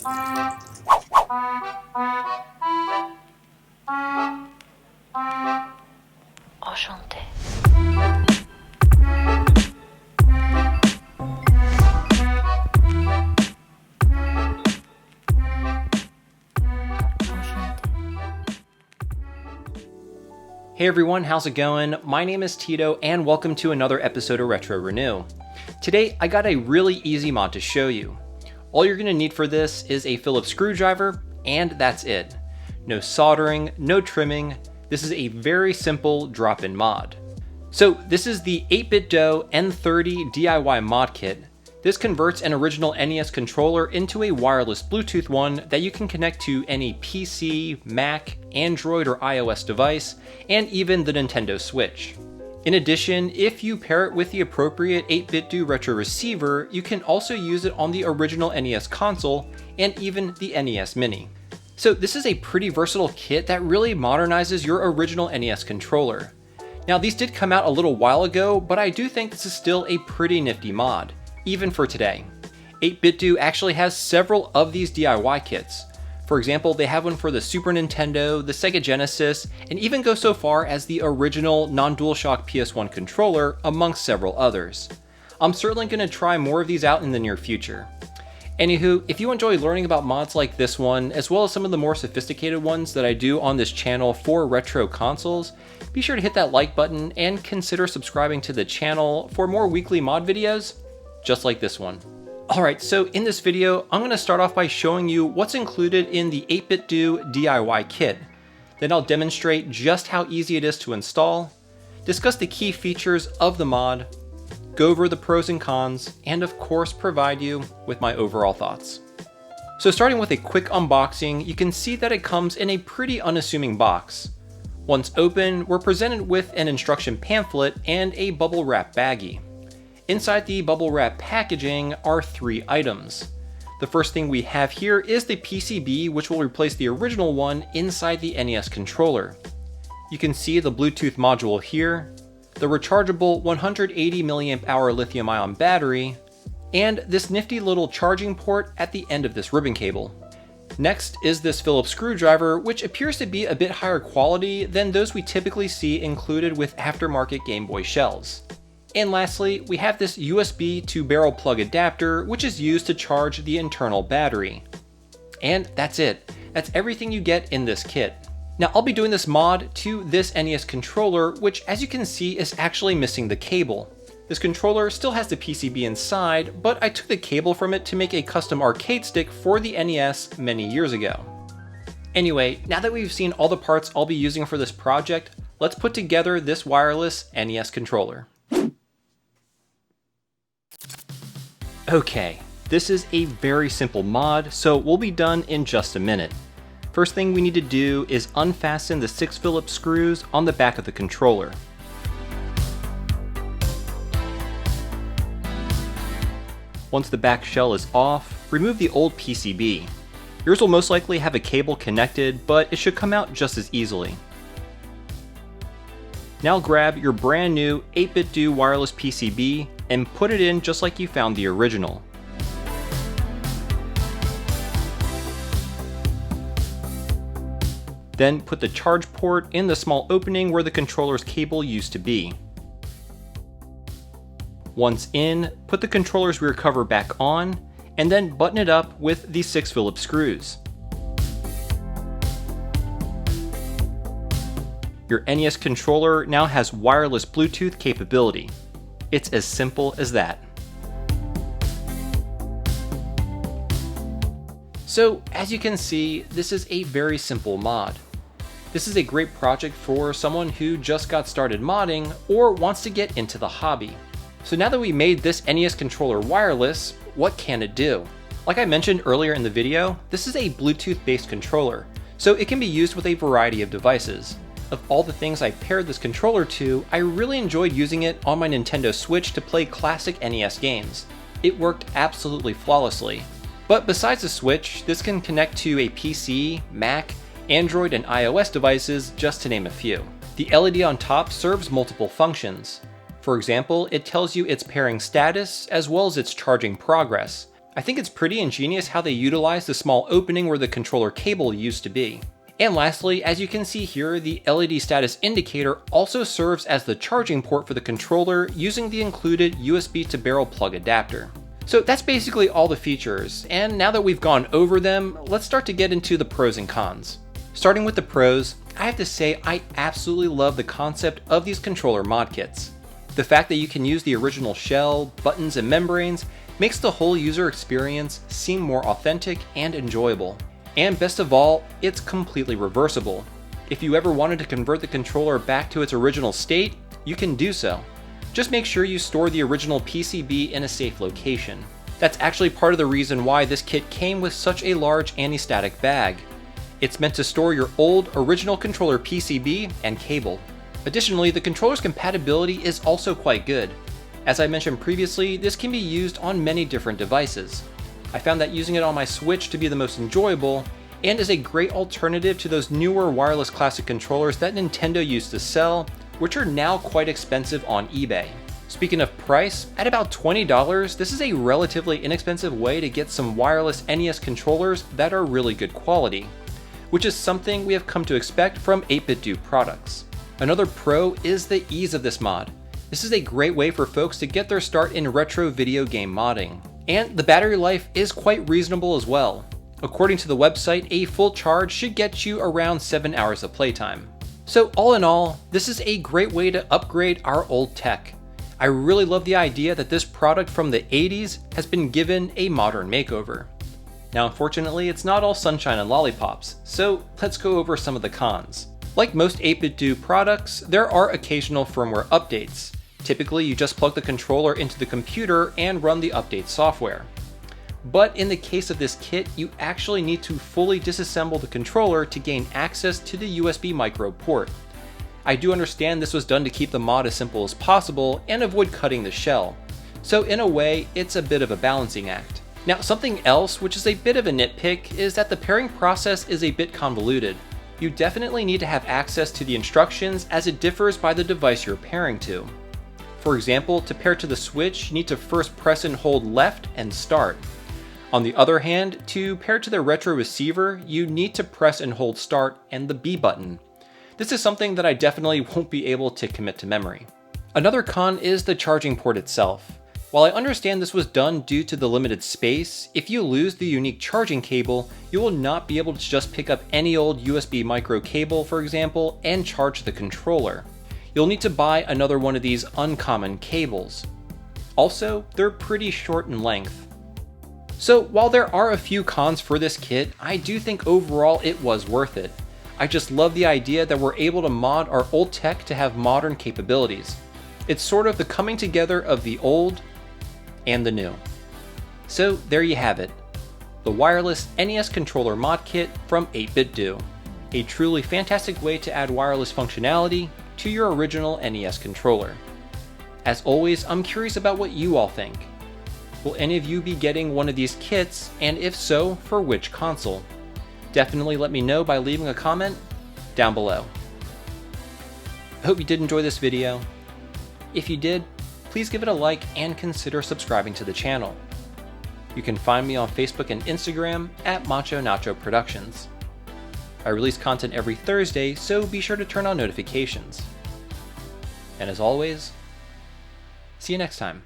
Enchanté. Hey everyone, how's it going? My name is Tito and welcome to another episode of Retro Renew. Today I got a really easy mod to show you. All you're going to need for this is a Phillips screwdriver and that's it. No soldering, no trimming. This is a very simple drop-in mod. So this is the 8BitDo N30 DIY Mod Kit. This converts an original NES controller into a wireless Bluetooth one that you can connect to any PC, Mac, Android, or iOS device, and even the Nintendo Switch. In addition, if you pair it with the appropriate 8BitDo retro receiver, you can also use it on the original NES console and even the NES Mini. So this is a pretty versatile kit that really modernizes your original NES controller. Now these did come out a little while ago, but I do think this is still a pretty nifty mod, even for today. 8BitDo actually has several of these DIY kits. For example, they have one for the Super Nintendo, the Sega Genesis, and even go so far as the original non-DualShock PS1 controller, amongst several others. I'm certainly going to try more of these out in the near future. Anywho, if you enjoy learning about mods like this one, as well as some of the more sophisticated ones that I do on this channel for retro consoles, be sure to hit that like button and consider subscribing to the channel for more weekly mod videos, just like this one. Alright, so in this video, I'm going to start off by showing you what's included in the 8BitDo DIY kit. Then I'll demonstrate just how easy it is to install, discuss the key features of the mod, go over the pros and cons, and of course provide you with my overall thoughts. So starting with a quick unboxing, you can see that it comes in a pretty unassuming box. Once open, we're presented with an instruction pamphlet and a bubble wrap baggie. Inside the bubble wrap packaging are 3 items. The first thing we have here is the PCB, which will replace the original one inside the NES controller. You can see the Bluetooth module here, the rechargeable 180 mAh lithium-ion battery, and this nifty little charging port at the end of this ribbon cable. Next is this Phillips screwdriver, which appears to be a bit higher quality than those we typically see included with aftermarket Game Boy shells. And lastly, we have this USB to barrel plug adapter, which is used to charge the internal battery. And that's it. That's everything you get in this kit. Now I'll be doing this mod to this NES controller, which as you can see is actually missing the cable. This controller still has the PCB inside, but I took the cable from it to make a custom arcade stick for the NES many years ago. Anyway, now that we've seen all the parts I'll be using for this project, let's put together this wireless NES controller. Okay, this is a very simple mod, so we'll be done in just a minute. First thing we need to do is unfasten the 6 Phillips screws on the back of the controller. Once the back shell is off, remove the old PCB. Yours will most likely have a cable connected, but it should come out just as easily. Now grab your brand new 8BitDo wireless PCB and put it in just like you found the original. Then put the charge port in the small opening where the controller's cable used to be. Once in, put the controller's rear cover back on, and then button it up with the 6 Phillips screws. Your NES controller now has wireless Bluetooth capability. It's as simple as that. So, as you can see, this is a very simple mod. This is a great project for someone who just got started modding or wants to get into the hobby. So now that we made this NES controller wireless, what can it do? Like I mentioned earlier in the video, this is a Bluetooth-based controller, so it can be used with a variety of devices. Of all the things I paired this controller to, I really enjoyed using it on my Nintendo Switch to play classic NES games. It worked absolutely flawlessly. But besides the Switch, this can connect to a PC, Mac, Android, and iOS devices, just to name a few. The LED on top serves multiple functions. For example, it tells you its pairing status as well as its charging progress. I think it's pretty ingenious how they utilize the small opening where the controller cable used to be. And lastly, as you can see here, the LED status indicator also serves as the charging port for the controller using the included USB to barrel plug adapter. So that's basically all the features, and now that we've gone over them, let's start to get into the pros and cons. Starting with the pros, I have to say I absolutely love the concept of these controller mod kits. The fact that you can use the original shell, buttons, and membranes makes the whole user experience seem more authentic and enjoyable. And best of all, it's completely reversible. If you ever wanted to convert the controller back to its original state, you can do so. Just make sure you store the original PCB in a safe location. That's actually part of the reason why this kit came with such a large anti-static bag. It's meant to store your old original controller PCB and cable. Additionally, the controller's compatibility is also quite good. As I mentioned previously, this can be used on many different devices. I found that using it on my Switch to be the most enjoyable, and is a great alternative to those newer wireless classic controllers that Nintendo used to sell, which are now quite expensive on eBay. Speaking of price, at about $20, this is a relatively inexpensive way to get some wireless NES controllers that are really good quality, which is something we have come to expect from 8BitDo products. Another pro is the ease of this mod. This is a great way for folks to get their start in retro video game modding. And the battery life is quite reasonable as well. According to the website, a full charge should get you around 7 hours of playtime. So all in all, this is a great way to upgrade our old tech. I really love the idea that this product from the 80s has been given a modern makeover. Now unfortunately, it's not all sunshine and lollipops, so let's go over some of the cons. Like most 8BitDo products, there are occasional firmware updates. Typically, you just plug the controller into the computer and run the update software. But in the case of this kit, you actually need to fully disassemble the controller to gain access to the USB micro port. I do understand this was done to keep the mod as simple as possible and avoid cutting the shell. So in a way, it's a bit of a balancing act. Now something else, which is a bit of a nitpick, is that the pairing process is a bit convoluted. You definitely need to have access to the instructions as it differs by the device you're pairing to. For example, to pair to the Switch, you need to first press and hold left and start. On the other hand, to pair to the retro receiver, you need to press and hold start and the B button. This is something that I definitely won't be able to commit to memory. Another con is the charging port itself. While I understand this was done due to the limited space, if you lose the unique charging cable, you will not be able to just pick up any old USB micro cable, for example, and charge the controller. You'll need to buy another one of these uncommon cables. Also, they're pretty short in length. So while there are a few cons for this kit, I do think overall it was worth it. I just love the idea that we're able to mod our old tech to have modern capabilities. It's sort of the coming together of the old and the new. So there you have it. The wireless NES controller mod kit from 8BitDo. A truly fantastic way to add wireless functionality to your original NES controller. As always, I'm curious about what you all think. Will any of you be getting one of these kits, and if so, for which console? Definitely let me know by leaving a comment down below. I hope you did enjoy this video. If you did, please give it a like and consider subscribing to the channel. You can find me on Facebook and Instagram at Macho Nacho Productions. I release content every Thursday, so be sure to turn on notifications. And as always, see you next time.